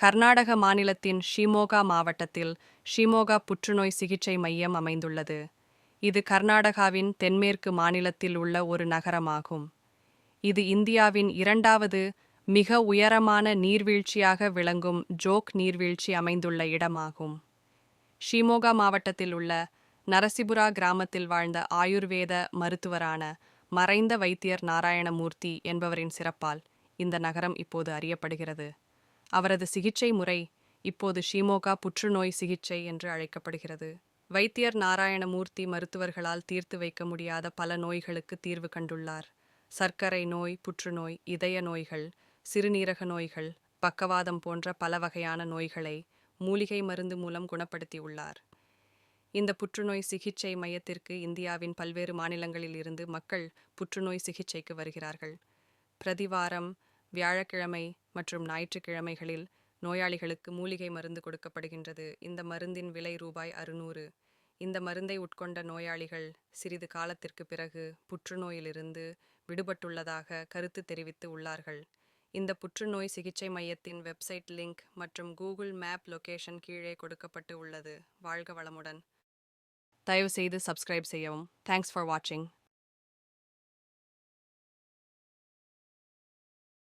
கர்நாடக மாநிலத்தின் ஷிமோகா மாவட்டத்தில் ஷிமோகா புற்றுநோய் சிகிச்சை மையம் அமைந்துள்ளது. இது கர்நாடகாவின் தென்மேற்கு மாநிலத்தில் உள்ள ஒரு நகரமாகும். இது இந்தியாவின் இரண்டாவது மிக உயரமான நீர்வீழ்ச்சியாக விளங்கும் ஜோக் நீர்வீழ்ச்சி அமைந்துள்ள இடமாகும். ஷிமோகா மாவட்டத்தில் உள்ள நரசிபுரா கிராமத்தில் வாழ்ந்த ஆயுர்வேத மருத்துவரான மறைந்த வைத்தியர் நாராயணமூர்த்தி என்பவரின் சிறப்பால் இந்த நகரம் இப்போது அறியப்படுகிறது. அவரது சிகிச்சை முறை இப்போது ஷிமோகா புற்றுநோய் சிகிச்சை என்று அழைக்கப்படுகிறது. வைத்தியர் நாராயணமூர்த்தி மருத்துவர்களால் தீர்த்து வைக்க முடியாத பல நோய்களுக்கு தீர்வு கண்டுள்ளார். சர்க்கரை நோய், புற்றுநோய், இதய நோய்கள், சிறுநீரக நோய்கள், பக்கவாதம் போன்ற பல வகையான நோய்களை மூலிகை மருந்து மூலம் குணப்படுத்தியுள்ளார். இந்த புற்றுநோய் சிகிச்சை மையத்திற்கு இந்தியாவின் பல்வேறு மாநிலங்களில் இருந்து மக்கள் புற்றுநோய் சிகிச்சைக்கு வருகிறார்கள். பிரதிவாரம் வியாழக்கிழமை மற்றும் ஞாயிற்றுக்கிழமைகளில் நோயாளிகளுக்கு மூலிகை மருந்து கொடுக்கப்படுகின்றது. இந்த மருந்தின் விலை ரூபாய் 600. இந்த மருந்தை உட்கொண்ட நோயாளிகள் சிறிது காலத்திற்கு பிறகு புற்றுநோயிலிருந்து விடுபட்டுள்ளதாக கருத்து தெரிவித்து உள்ளார்கள். இந்த புற்றுநோய் சிகிச்சை மையத்தின் வெப்சைட் லிங்க் மற்றும் கூகுள் மேப் லொகேஷன் கீழே கொடுக்கப்பட்டு உள்ளது. வாழ்க வளமுடன். தயவுசெய்து சப்ஸ்கிரைப் செய்யவும். தேங்க்ஸ் ஃபார் வாட்சிங்.